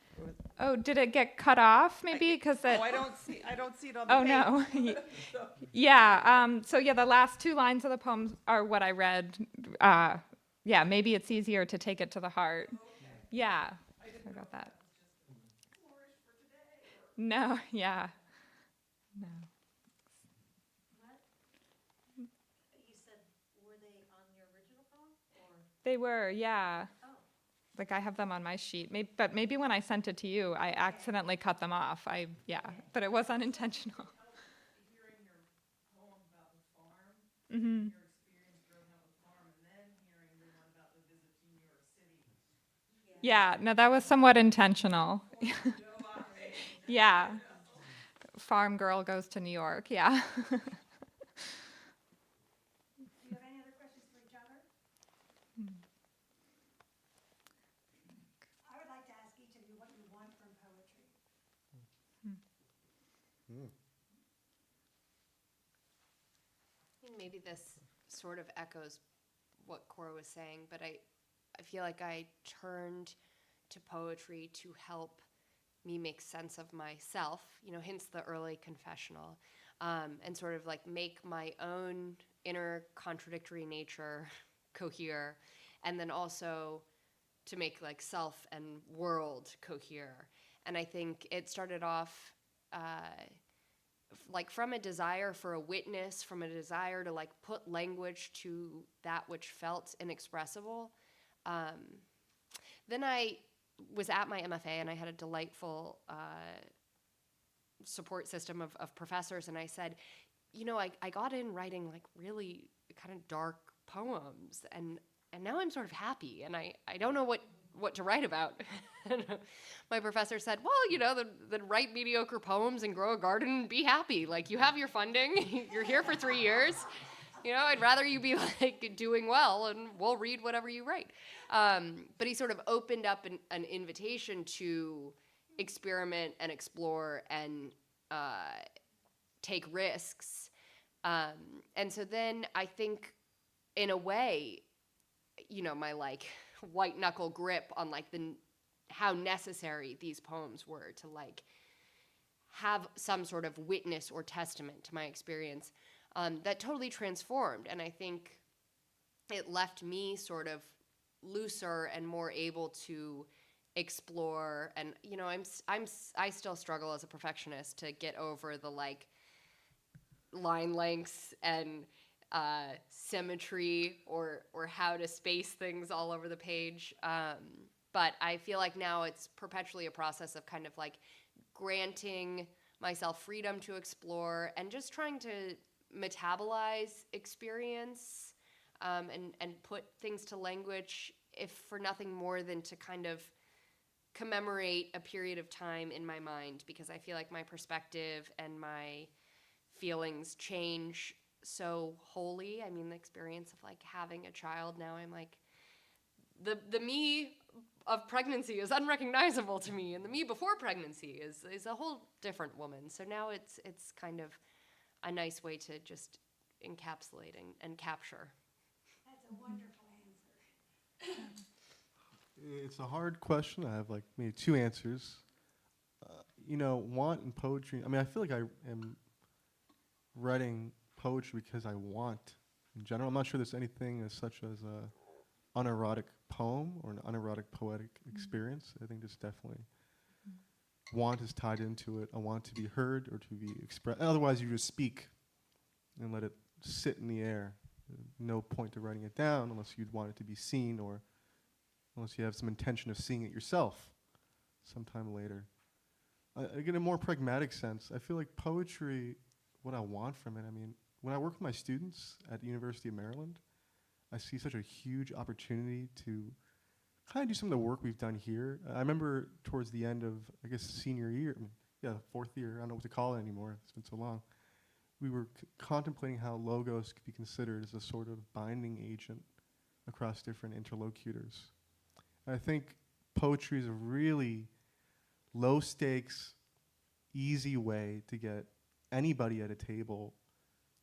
Oh, did it get cut off maybe? Because I don't see it on the Oh page. no. Yeah. So yeah, the last 2 lines of the poem are what I read. Yeah, maybe it's easier to take it to the heart. Okay. Yeah. Sorry about that. No. Yeah. No. They were, yeah. Like I have them on my sheet. But maybe when I sent it to you, I accidentally cut them off. But it was unintentional. Hearing your poem about the farm, Hmm. your experience growing up with farm, and then hearing the one about the visit to New York City. Yeah, no, that was somewhat intentional. Yeah. Farm girl goes to New York, yeah. Do you have any other questions for each other? I would like to ask each of you what you want from poetry. I think maybe this sort of echoes what Cora was saying, but I feel like I turned to poetry to help me make sense of myself, hence the early confessional, and sort of like make my own inner contradictory nature cohere, and then also to make like self and world cohere. And I think it started off like from a desire for a witness, from a desire to like put language to that which felt inexpressible. Then I was at my MFA and I had a delightful support system of professors, and I said, I got in writing like really kind of dark poems, and now I'm sort of happy, and I don't know what to write about. My professor said, well, then write mediocre poems and grow a garden and be happy. Like, you have your funding, you're here for 3 years. I'd rather you be like doing well, and we'll read whatever you write. But he sort of opened up an invitation to experiment and explore and take risks. And so then I think, in a way, my like white knuckle grip on like how necessary these poems were to like have some sort of witness or testament to my experience, that totally transformed. And I think it left me sort of looser and more able to explore. And I still struggle as a perfectionist to get over the like line lengths and symmetry or how to space things all over the page. But I feel like now it's perpetually a process of kind of like granting myself freedom to explore and just trying to metabolize experience, and put things to language, if for nothing more than to kind of commemorate a period of time in my mind, because I feel like my perspective and my feelings change so wholly. I mean, the experience of like having a child, now I'm like, the me of pregnancy is unrecognizable to me, and the me before pregnancy is a whole different woman. So now it's kind of a nice way to just encapsulate and capture. That's a wonderful answer. It's a hard question. I have like maybe two answers. Want in poetry. I mean, I feel like I am writing poetry because I want in general. I'm not sure there's anything as such as a unerotic poem or an unerotic poetic experience. I think there's definitely want is tied into it. I want to be heard or to be expressed. Otherwise, you just speak and let it sit in the air. No point to writing it down unless you'd want it to be seen, or unless you have some intention of seeing it yourself sometime later. I get a more pragmatic sense. I feel like poetry, what I want from it, I mean, when I work with my students at the University of Maryland, I see such a huge opportunity to kind of do some of the work we've done here. I remember towards the end of, I guess, senior year, fourth year, I don't know what to call it anymore, it's been so long. We were contemplating how logos could be considered as a sort of binding agent across different interlocutors. And I think poetry is a really low stakes, easy way to get anybody at a table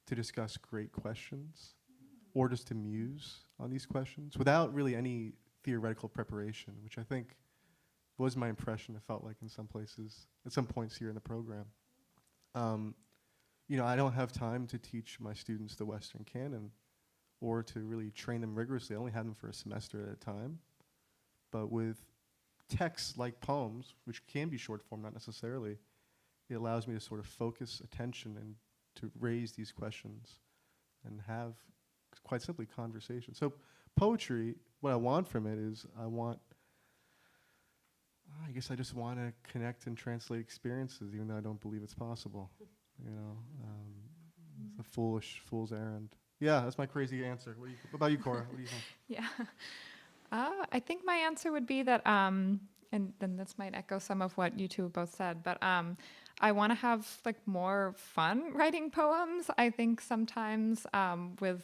to discuss great questions or just to muse on these questions without really any theoretical preparation, which I think was my impression. It felt like in some places, at some points here in the program. I don't have time to teach my students the Western canon or to really train them rigorously. I only have them for a semester at a time. But with texts like poems, which can be short form, not necessarily, it allows me to sort of focus attention and to raise these questions and have, quite simply, conversation. So poetry, what I want from it is I guess I just want to connect and translate experiences, even though I don't believe it's possible. You know, it's a fool's errand. Yeah, that's my crazy answer. What about you, Cora? What do you think? Yeah. I think my answer would be that, and then this might echo some of what you two have both said, but I want to have like more fun writing poems. I think sometimes with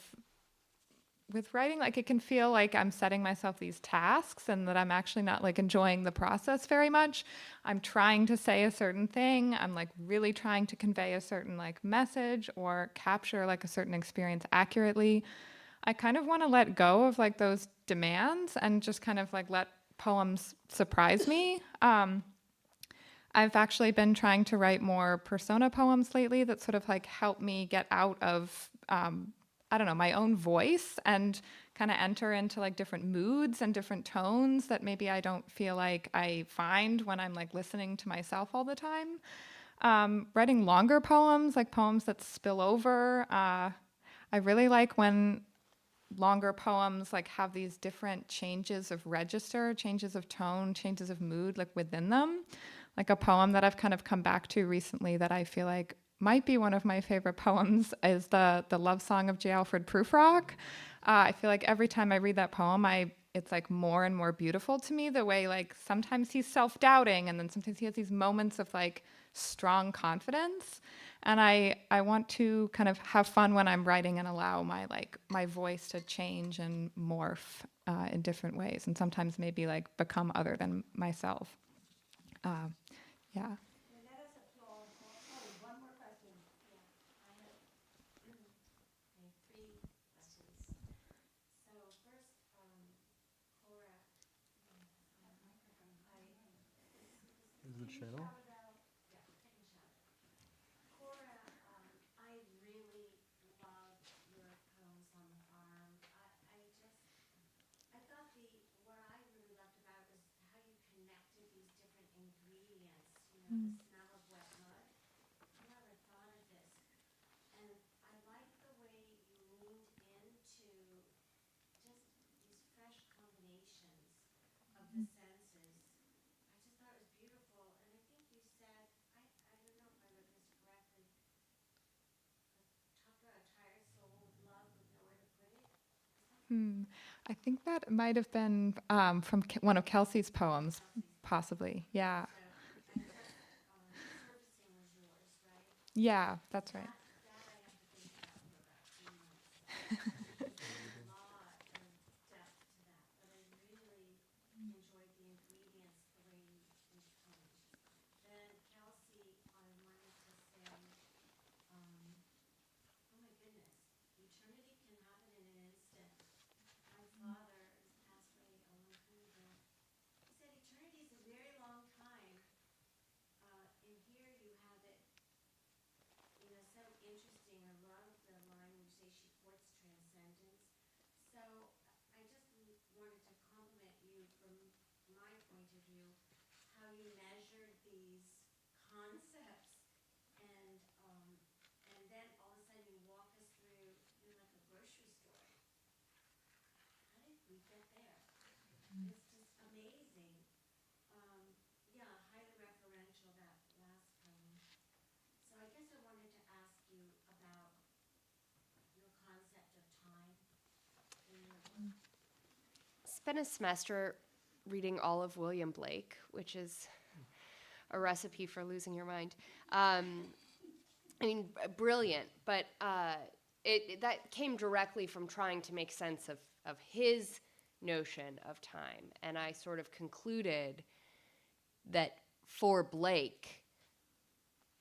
writing, like it can feel like I'm setting myself these tasks and that I'm actually not like enjoying the process very much. I'm trying to say a certain thing. I'm like really trying to convey a certain like message or capture like a certain experience accurately. I kind of want to let go of like those demands and just kind of like let poems surprise me. I've actually been trying to write more persona poems lately that sort of like help me get out of, I don't know, my own voice and kind of enter into like different moods and different tones that maybe I don't feel like I find when I'm like listening to myself all the time. Writing longer poems, like poems that spill over. I really like when longer poems like have these different changes of register, changes of tone, changes of mood like within them. Like a poem that I've kind of come back to recently that I feel like might be one of my favorite poems is the Love Song of J. Alfred Prufrock. I feel like every time I read that poem, it's like more and more beautiful to me, the way like sometimes he's self-doubting and then sometimes he has these moments of like strong confidence. And I want to kind of have fun when I'm writing and allow my voice to change and morph in different ways and sometimes maybe like become other than myself. Yeah. Let us applaud. One more question. I have three questions. So first, Cora, Is the channel? yeah, second shout. Cora, I really love your poems on the farm. I thought what I really loved about it was how you connected these different ingredients, the smell of wet mud. I never thought of this. And I like the way you leaned into just these fresh combinations of the senses. I just thought it was beautiful. And I think you said, I don't know if I read this correctly, talk about a tired soul with love with nowhere to put it. I think that might have been from one of Kelsey's poems, possibly. Yeah. So I just, surfacing was yours, right? Yeah, that's right. That I have to think about for about 3 months. There's a lot of depth to that, but I really enjoyed the ingredients, the way you toned. Then Kelsey, I wanted to say, oh my goodness, eternity can happen in an instant. My father has passed away a long time ago. He said eternity is a very long time. And here you have it, so interesting. I love the line where you say she courts transcendence. So I just wanted to compliment you from my point of view, how you measured these concepts and then all of a sudden you walk us through, like a grocery store. How did we get there? It's just amazing. Yeah, highly referential, that last poem. So I guess I wanted to ask you about your concept of time in your work. Spent a semester reading all of William Blake, which is a recipe for losing your mind. Brilliant, but that came directly from trying to make sense of his notion of time. And I sort of concluded that for Blake,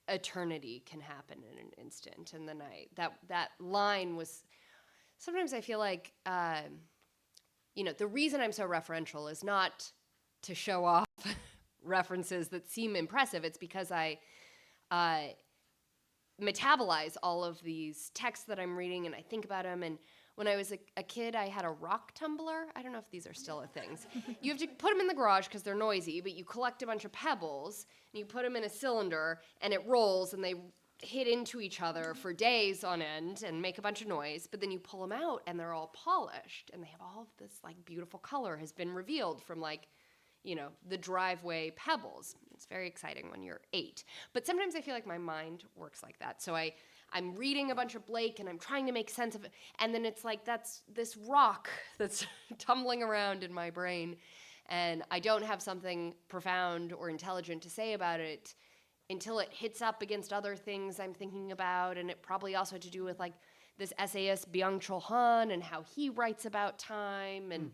eternity can happen in an instant. And then that line was, sometimes I feel like, the reason I'm so referential is not to show off references that seem impressive. It's because I metabolize all of these texts that I'm reading and I think about them. And when I was a kid, I had a rock tumbler. I don't know if these are still a thing. You have to put them in the garage because they're noisy, but you collect a bunch of pebbles and you put them in a cylinder and it rolls and they hit into each other for days on end and make a bunch of noise, but then you pull them out and they're all polished and they have all of this like beautiful color has been revealed from like, you know, the driveway pebbles. It's very exciting when you're 8. But sometimes I feel like my mind works like that. So I'm reading a bunch of Blake and I'm trying to make sense of it. And then it's like that's this rock that's tumbling around in my brain. And I don't have something profound or intelligent to say about it until it hits up against other things I'm thinking about. And it probably also had to do with like this essayist Byung-Chul Han and how he writes about time.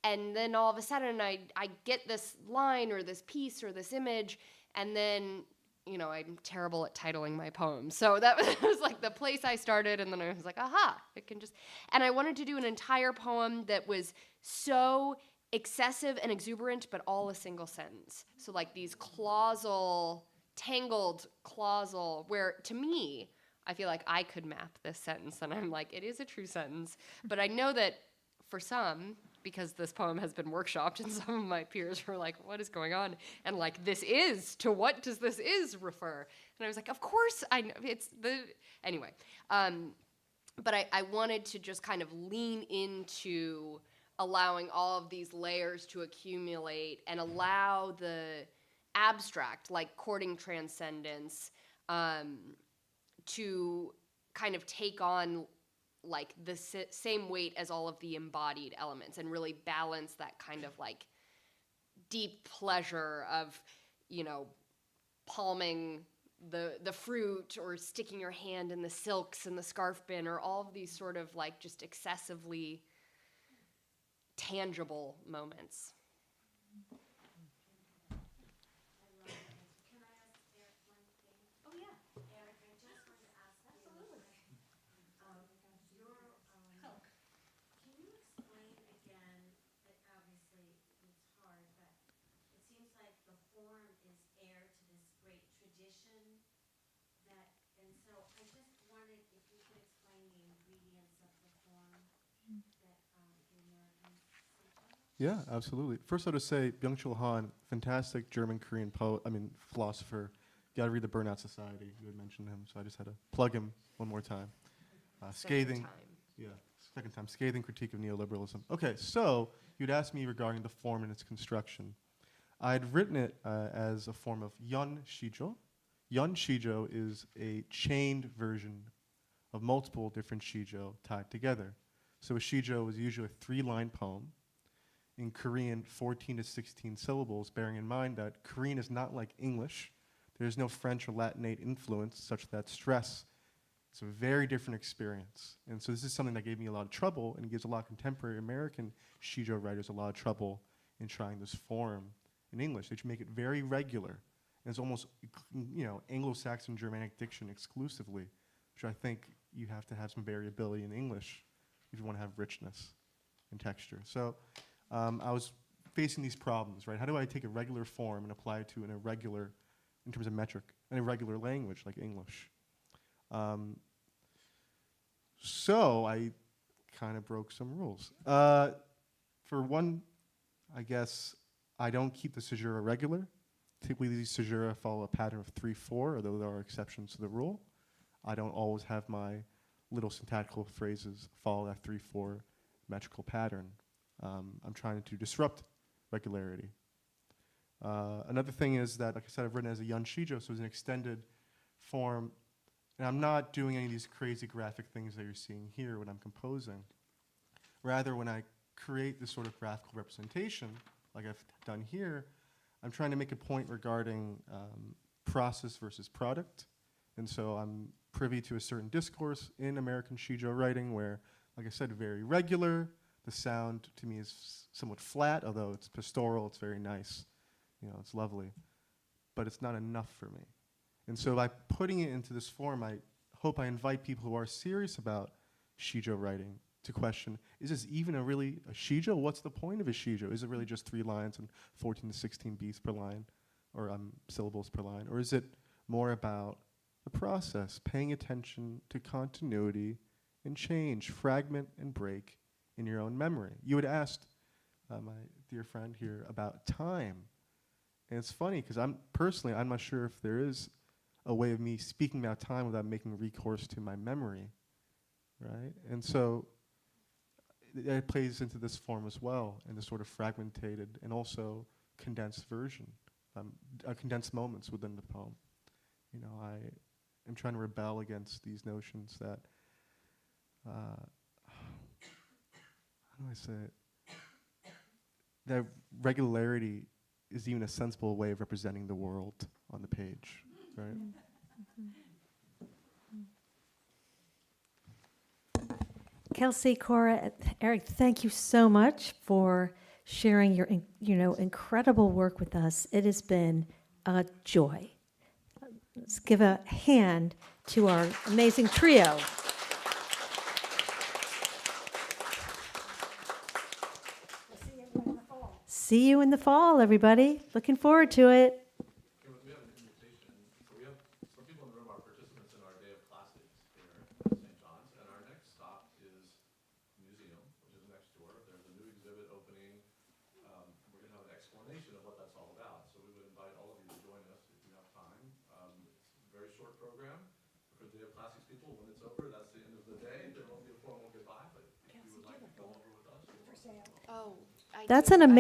And then all of a sudden I get this line or this piece or this image, and then, you know, I'm terrible at titling my poems. So that was like the place I started, and then I was like, aha, it can just, and I wanted to do an entire poem that was so excessive and exuberant, but all a single sentence. So like these tangled clausal, where to me, I feel like I could map this sentence, and I'm like, it is a true sentence. But I know that for some, because this poem has been workshopped, and some of my peers were like, what is going on? And like, this is, to what does this is refer? And I was like, of course I know, it's the, anyway. But I wanted to just kind of lean into allowing all of these layers to accumulate and allow the abstract, like courting transcendence, to kind of take on like the same weight as all of the embodied elements and really balance that kind of like deep pleasure of, you know, palming the fruit or sticking your hand in the silks and the scarf bin, or all of these sort of like just excessively tangible moments. Can I ask Eric one thing? Oh yeah. Eric, I just wanted to ask you. Absolutely. Can you explain again, obviously it's hard, but it seems like the form is heir to this great tradition that, and so I just wondered if you could explain the ingredients of the form that the Americans suggest? Yeah, absolutely. First, I'll just say Byung-Chul Han, fantastic German-Korean philosopher. You got to read The Burnout Society. You had mentioned him, so I just had to plug him one more time. Scathing, second time, scathing critique of neoliberalism. Okay, so you'd asked me regarding the form and its construction. I'd written it as a form of Yun Shijo. Yun Shijo is a chained version of multiple different Shijo tied together. So a Shijo is usually a 3-line poem. In Korean, 14 to 16 syllables, bearing in mind that Korean is not like English. There's no French or Latinate influence such that stress. It's a very different experience. And so this is something that gave me a lot of trouble, and gives a lot of contemporary American Shijo writers a lot of trouble in trying this form in English. They should make it very regular. And it's almost, you know, Anglo-Saxon Germanic diction exclusively, which I think you have to have some variability in English if you want to have richness and texture. So I was facing these problems, right? How do I take a regular form and apply it to an irregular, in terms of metric, an irregular language like English? So I kind of broke some rules. For one, I guess I don't keep the caesura regular. Typically, these caesura follow a pattern of 3/4, although there are exceptions to the rule. I don't always have my little syntactical phrases follow that 3/4 metrical pattern. I'm trying to disrupt regularity. Another thing is that, like I said, I've written as a Yun Shijo, so it's an extended form. And I'm not doing any of these crazy graphic things that you're seeing here when I'm composing. Rather, when I create this sort of graphical representation, like I've done here, I'm trying to make a point regarding process versus product. And so I'm privy to a certain discourse in American Shijo writing where, like I said, very regular. The sound to me is somewhat flat, although it's pastoral, it's very nice. You know, it's lovely. But it's not enough for me. And so by putting it into this form, I hope I invite people who are serious about Shijo writing to question, is this even a Shijo? What's the point of a Shijo? Is it really just 3 lines and 14 to 16 beats per line, or syllables per line? Or is it more about the process, paying attention to continuity and change, fragment and break in your own memory? You had asked my dear friend here about time. And it's funny, because I'm not sure if there is a way of me speaking about time without making recourse to my memory, right? And so it plays into this form as well, in this sort of fragmented and also condensed version, condensed moments within the poem. You know, I am trying to rebel against these notions that, how do I say it? That regularity is even a sensible way of representing the world on the page, right? Kelsey, Cora, Eric, thank you so much for sharing your incredible work with us. It has been a joy. Let's give a hand to our amazing trio. See you in the fall, everybody. Looking forward to it. We have an invitation. So we have some people in the room are participants in our Day of Classics here at St. John's, and our next stop is museum, which is next door. There's a new exhibit opening. We're going to have an explanation of what that's all about. So we would invite all of you to join us if you have time. It's a very short program for the Day of Classics people. When it's over, that's the end of the day. There won't be a formal goodbye, but if you would like to come over with us. Oh, That's an amazing